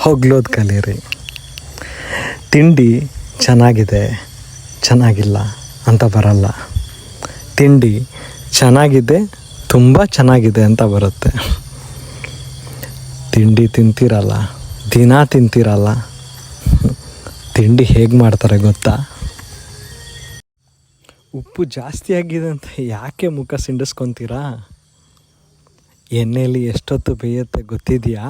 ಹೊಗಳೋದು ಕಲೀರಿ. ತಿಂಡಿ ಚೆನ್ನಾಗಿದೆ ಚೆನ್ನಾಗಿಲ್ಲ ಅಂತ ಬರಲ್ಲ, ತಿಂಡಿ ಚೆನ್ನಾಗಿದೆ ತುಂಬ ಚೆನ್ನಾಗಿದೆ ಅಂತ ಬರುತ್ತೆ. ತಿಂಡಿ ತಿಂತೀರಲ್ಲ, ದಿನ ತಿಂತೀರಲ್ಲ, ತಿಂಡಿ ಹೇಗೆ ಮಾಡ್ತಾರೆ ಗೊತ್ತಾ? ಉಪ್ಪು ಜಾಸ್ತಿ ಆಗಿದೆ ಅಂತ ಯಾಕೆ ಮುಖ ಸಿಂಡಿಸ್ಕೊತೀರಾ? ಎಣ್ಣೆಯಲ್ಲಿ ಎಷ್ಟೊತ್ತು ಬೇಯುತ್ತೆ ಗೊತ್ತಿದೆಯಾ?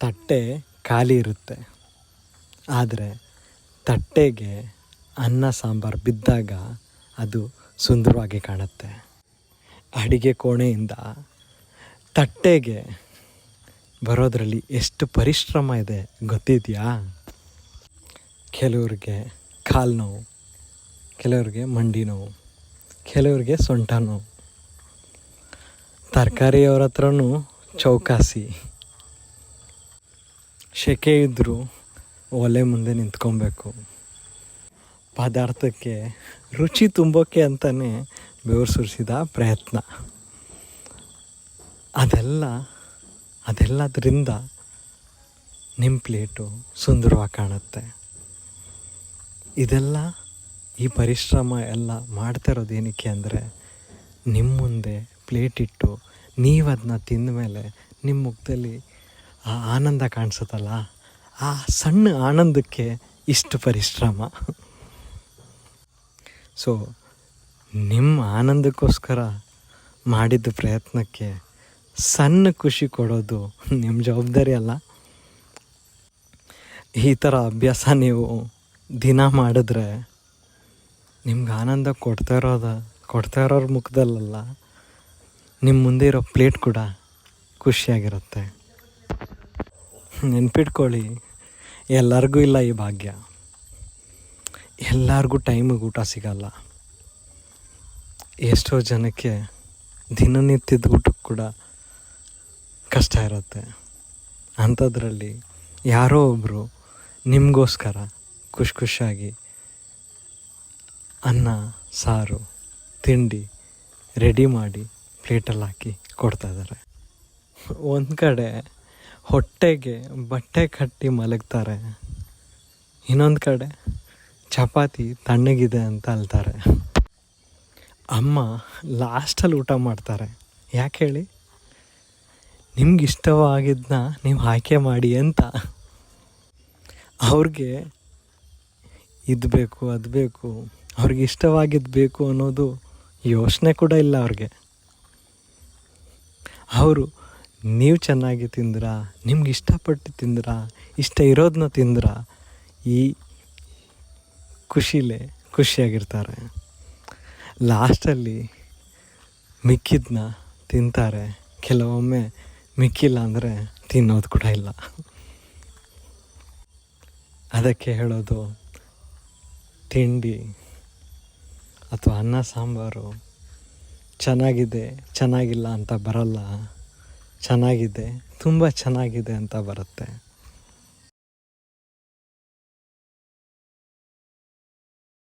ತಟ್ಟೆ ಖಾಲಿ ಇರುತ್ತೆ, ಆದರೆ ತಟ್ಟೆಗೆ ಅನ್ನ ಸಾಂಬಾರು ಬಿದ್ದಾಗ ಅದು ಸುಂದರವಾಗಿ ಕಾಣುತ್ತೆ. ಅಡಿಗೆ ಕೋಣೆಯಿಂದ ತಟ್ಟೆಗೆ ಬರೋದರಲ್ಲಿ ಎಷ್ಟು ಪರಿಶ್ರಮ ಇದೆ ಗೊತ್ತಿದೆಯಾ? ಕೆಲವ್ರಿಗೆ ಕಾಲು ನೋವು, ಕೆಲವ್ರಿಗೆ ಮಂಡಿ ನೋವು, ಕೆಲವ್ರಿಗೆ ಸೊಂಟ ನೋವು. ತರಕಾರಿಯವ್ರ ಹತ್ರನೂ ಚೌಕಾಸಿ. ಸೆಕೆ ಇದ್ದರೂ ಒಲೆ ಮುಂದೆ ನಿಂತ್ಕೊಬೇಕು. ಪದಾರ್ಥಕ್ಕೆ ರುಚಿ ತುಂಬೋಕ್ಕೆ ಅಂತಲೇ ಬೆವರು ಸುರಿಸಿದ ಪ್ರಯತ್ನ. ಅದೆಲ್ಲದರಿಂದ ನಿಮ್ಮ ಪ್ಲೇಟು ಸುಂದರವಾಗಿ ಕಾಣುತ್ತೆ. ಈ ಪರಿಶ್ರಮ ಎಲ್ಲ ಮಾಡ್ತಿರೋದು ಏನಕ್ಕೆ ಅಂದರೆ, ನಿಮ್ಮ ಮುಂದೆ ಪ್ಲೇಟ್ ಇಟ್ಟು ನೀವು ಅದನ್ನ ತಿಂದ ಮೇಲೆ ನಿಮ್ಮ ಮುಖದಲ್ಲಿ ಆ ಆನಂದ ಕಾಣಿಸುತ್ತಲ್ಲ, ಆ ಸಣ್ಣ ಆನಂದಕ್ಕೆ ಇಷ್ಟು ಪರಿಶ್ರಮ. ಸೊ ನಿಮ್ಮ ಆನಂದಕ್ಕೋಸ್ಕರ ಮಾಡಿದ ಪ್ರಯತ್ನಕ್ಕೆ ಸಣ್ಣ ಖುಷಿ ಕೊಡೋದು ನಿಮ್ಮ ಜವಾಬ್ದಾರಿ ಅಲ್ಲ? ಈ ಥರ ಅಭ್ಯಾಸ ನೀವು ದಿನ ಮಾಡಿದ್ರೆ ನಿಮ್ಗೆ ಆನಂದ ಕೊಡ್ತಾ ಇರೋರ ಮುಖದಲ್ಲ, ನಿಮ್ಮ ಮುಂದೆ ಇರೋ ಪ್ಲೇಟ್ ಕೂಡ ಖುಷಿಯಾಗಿರುತ್ತೆ. ನೆನ್ಪಿಟ್ಕೊಳ್ಳಿ, ಎಲ್ಲರಿಗೂ ಇಲ್ಲ ಈ ಭಾಗ್ಯ, ಎಲ್ಲರಿಗೂ ಟೈಮಿಗೆ ಊಟ ಸಿಗಲ್ಲ. ಎಷ್ಟೋ ಜನಕ್ಕೆ ದಿನನಿತ್ಯದ ಊಟಕ್ಕೆ ಕೂಡ ಕಷ್ಟ ಇರುತ್ತೆ. ಅಂಥದ್ರಲ್ಲಿ ಯಾರೋ ಒಬ್ಬರು ನಿಮಗೋಸ್ಕರ ಖುಷಿಯಾಗಿ ಅನ್ನ ಸಾರು ತಿಂಡಿ ರೆಡಿ ಮಾಡಿ ಪ್ಲೇಟಲ್ಲಿ ಹಾಕಿ ಕೊಡ್ತಾಯಿದ್ದಾರೆ. ಒಂದು ಕಡೆ ಹೊಟ್ಟೆಗೆ ಬಟ್ಟೆ ಕಟ್ಟಿ ಮಲಗ್ತಾರೆ, ಇನ್ನೊಂದು ಕಡೆ ಚಪಾತಿ ತಣ್ಣಗಿದೆ ಅಂತ ಅಳ್ತಾರೆ. ಅಮ್ಮ ಲಾಸ್ಟಲ್ಲಿ ಊಟ ಮಾಡ್ತಾರೆ. ಯಾಕೆ ಹೇಳಿ? ನಿಮ್ಗೆ ಇಷ್ಟವಾಗಿದ್ದನ್ನ ನೀವು ಆಯ್ಕೆ ಮಾಡಿ ಅಂತ. ಅವ್ರಿಗೆ ಇದು ಬೇಕು ಅದು ಬೇಕು, ಅವ್ರಿಗೆ ಇಷ್ಟವಾಗಿದ್ದು ಬೇಕು ಅನ್ನೋದು ಯೋಚನೆ ಕೂಡ ಇಲ್ಲ ಅವ್ರಿಗೆ. ಅವರು ನೀವು ಚೆನ್ನಾಗಿ ತಿಂದ್ರಾ, ನಿಮ್ಗೆ ಇಷ್ಟಪಟ್ಟು ತಿಂದ್ರಾ, ಇಷ್ಟ ಇರೋದನ್ನ ತಿಂದ್ರಾ, ಈ ಖುಷಿಯಾಗಿರ್ತಾರೆ. ಲಾಸ್ಟಲ್ಲಿ ಮಿಕ್ಕಿದ್ನ ತಿಂತಾರೆ. ಕೆಲವೊಮ್ಮೆ ಮಿಕ್ಕಿಲ್ಲ ಅಂದರೆ ತಿನ್ನೋದು ಕೂಡ ಇಲ್ಲ. ಅದಕ್ಕೆ ಹೇಳೋದು, ತಿಂಡಿ ಅಥವಾ ಅನ್ನ ಸಾಂಬಾರು ಚೆನ್ನಾಗಿದೆ ಚೆನ್ನಾಗಿಲ್ಲ ಅಂತ ಬರಲ್ಲ, ಚೆನ್ನಾಗಿದೆ ತುಂಬ ಚೆನ್ನಾಗಿದೆ ಅಂತ ಬರುತ್ತೆ.